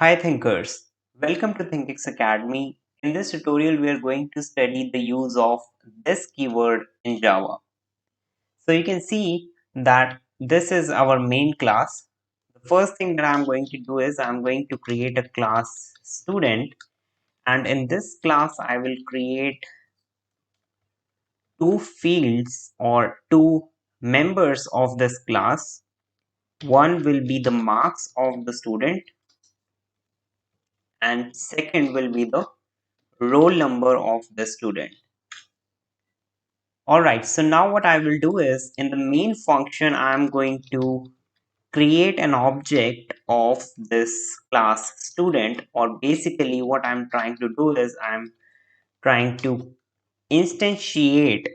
Hi thinkers, welcome to ThinkX Academy. In this tutorial, we are going to study the use of this keyword in Java. So you can see that this is our main class. The first thing that I'm going to do is I'm going to create a class student, and in this class, I will create two fields or two members of this class. One will be the marks of the student, and second will be the roll number of the student. Alright, so now what I will do is in the main function, I'm going to create an object of this class student, or basically what I'm trying to do is I'm trying to instantiate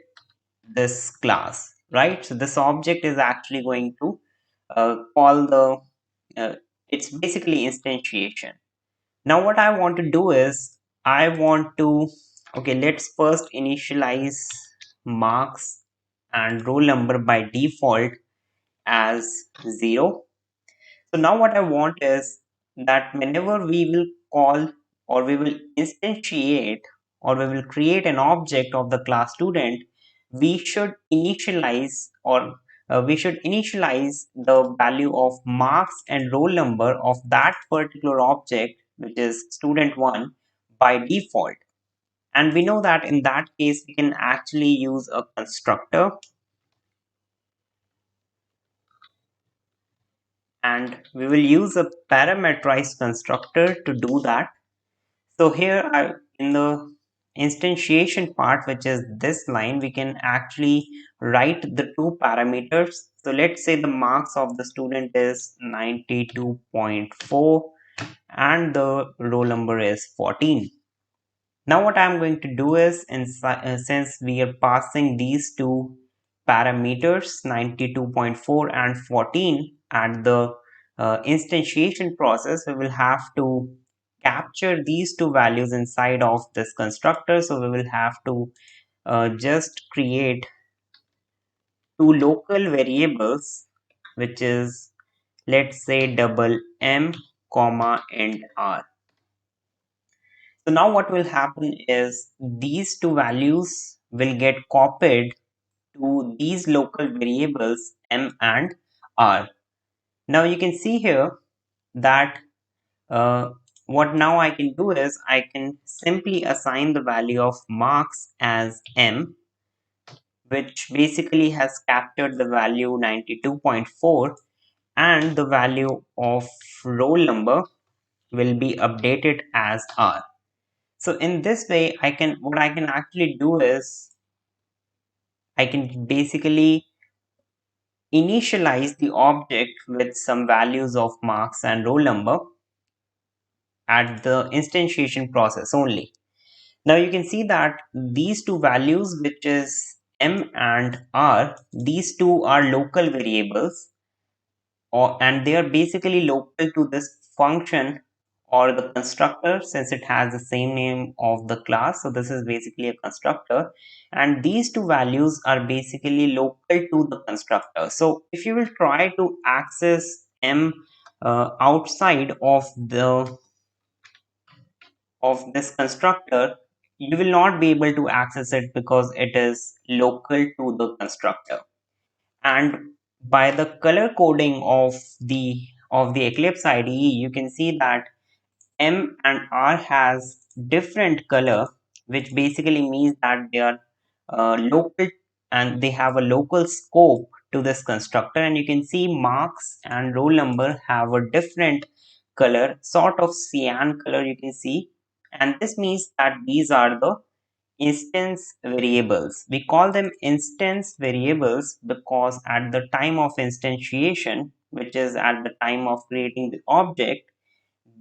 this class, right? So this object is actually going to call uh, it's basically instantiation. Now what I want to do is I want to, okay, let's first initialize marks and roll number by default as 0. So now what I want is that whenever we will call or we will instantiate or we will create an object of the class student, we should initialize or we should initialize the value of marks and roll number of that particular object, which is student1, by default. And we know that in that case we can actually use a constructor, and we will use a parameterized constructor to do that. So here in the instantiation part, which is this line, we can actually write the two parameters. So let's say the marks of the student is 92.4 and the roll number is 14. Now what I'm going to do is, since we are passing these two parameters 92.4 and 14 at the instantiation process, we will have to capture these two values inside of this constructor. So we will have to just create two local variables, which is, let's say, double m comma and r. So now what will happen is these two values will get copied to these local variables m and r. Now you can see here that what now I can do is I can simply assign the value of marks as m, which basically has captured the value 92.4, and the value of roll number will be updated as r. So in this way, what I can actually do is I can basically initialize the object with some values of marks and roll number at the instantiation process only. Now you can see that these two values, which is m and r, these two are local variables, and they are basically local to this function or the constructor, since it has the same name of the class. So this is basically a constructor, and these two values are basically local to the constructor. So if you will try to access m outside of this constructor, you will not be able to access it because it is local to the constructor. And by the color coding of the Eclipse IDE, you can see that M and R has different color, which basically means that they are local and they have a local scope to this constructor. And you can see marks and roll number have a different color, sort of cyan color, you can see. And this means that these are the instance variables. We call them instance variables because at the time of instantiation, which is at the time of creating the object,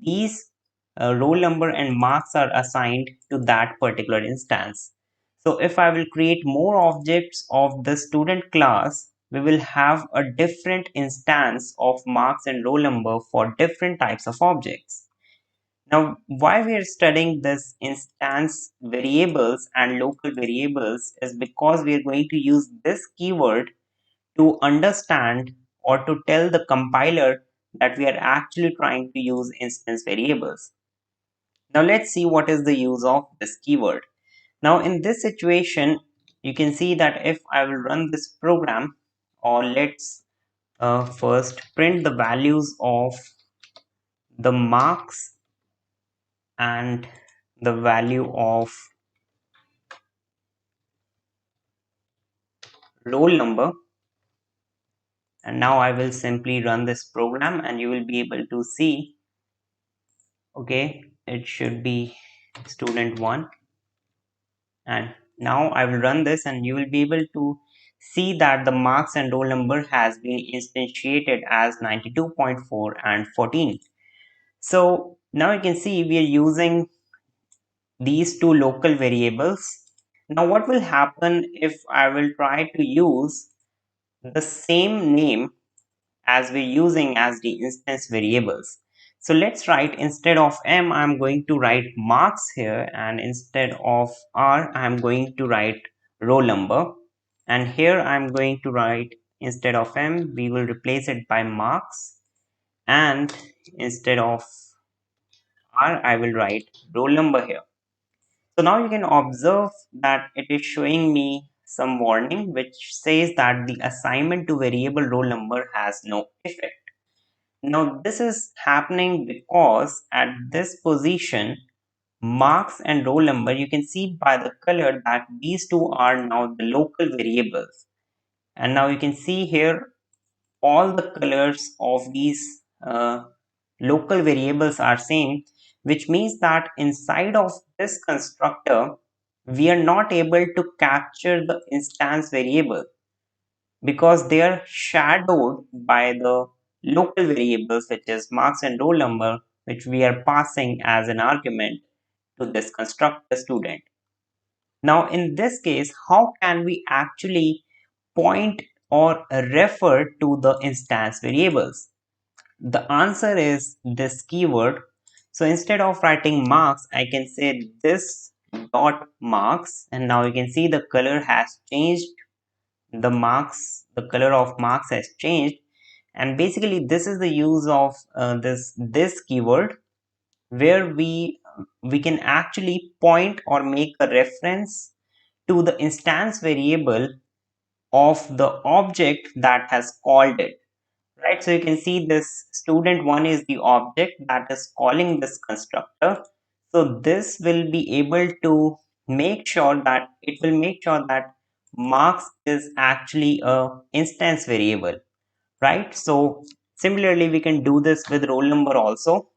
these roll number and marks are assigned to that particular instance. So if I will create more objects of the student class, we will have a different instance of marks and roll number for different types of objects. Now, why we are studying this instance variables and local variables is because we are going to use this keyword to understand or to tell the compiler that we are actually trying to use instance variables. Now let's see what is the use of this keyword. Now in this situation, you can see that if I will run this program, or let's first print the values of the marks and the value of roll number, and now I will simply run this program and you will be able to see, okay, it should be student 1, and now I will run this and you will be able to see that the marks and roll number has been instantiated as 92.4 and 14. So now you can see we are using these two local variables. Now what will happen if I will try to use the same name as we're using as the instance variables? So let's write, instead of M I'm going to write marks here, and instead of R I'm going to write roll number, and here I'm going to write, instead of M we will replace it by marks, and instead of R I will write roll number here. So now you can observe that it is showing me some warning which says that the assignment to variable roll number has no effect. Now this is happening because at this position, marks and roll number, you can see by the color that these two are now the local variables. And now you can see here all the colors of these local variables are same, which means that inside of this constructor we are not able to capture the instance variable because they are shadowed by the local variables, which is marks and roll number, which we are passing as an argument to this constructor student. Now in this case, how can we actually point or refer to the instance variables? The answer is this keyword. So instead of writing marks, I can say this dot marks, and now you can see the color has changed. The marks, the color of marks has changed, and basically this is the use of this keyword, where we can actually point or make a reference to the instance variable of the object that has called it. Right, so you can see this student 1 is the object that is calling this constructor. So this will be able to make sure that it will make sure that marks is actually a instance variable, right? So similarly we can do this with roll number also.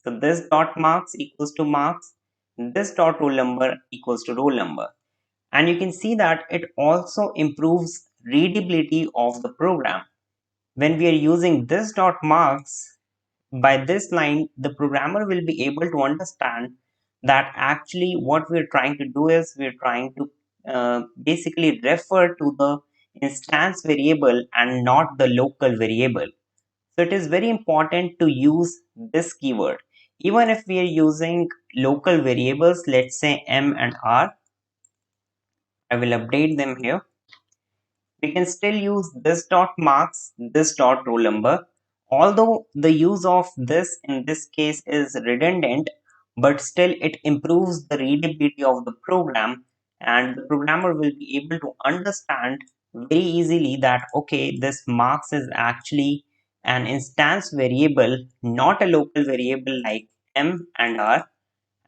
So this dot marks equals to marks, this dot roll number equals to roll number, and you can see that it also improves readability of the program. When we are using this dot marks, by this line the programmer will be able to understand that actually what we're trying to do is we're trying to basically refer to the instance variable and not the local variable. So it is very important to use this keyword. Even if we are using local variables, let's say M and R, I will update them here. We can still use this dot marks, this dot roll number. Although the use of this in this case is redundant, but still it improves the readability of the program, and the programmer will be able to understand very easily that okay, this marks is actually an instance variable, not a local variable like M and R,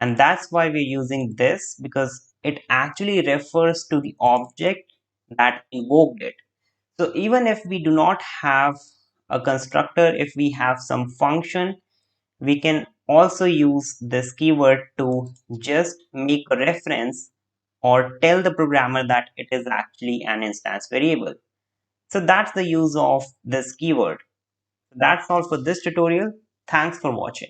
and that's why we're using this, because it actually refers to the object that invoked it. So even if we do not have a constructor, if we have some function, we can also use this keyword to just make a reference or tell the programmer that it is actually an instance variable. So that's the use of this keyword. That's all for this tutorial. Thanks for watching.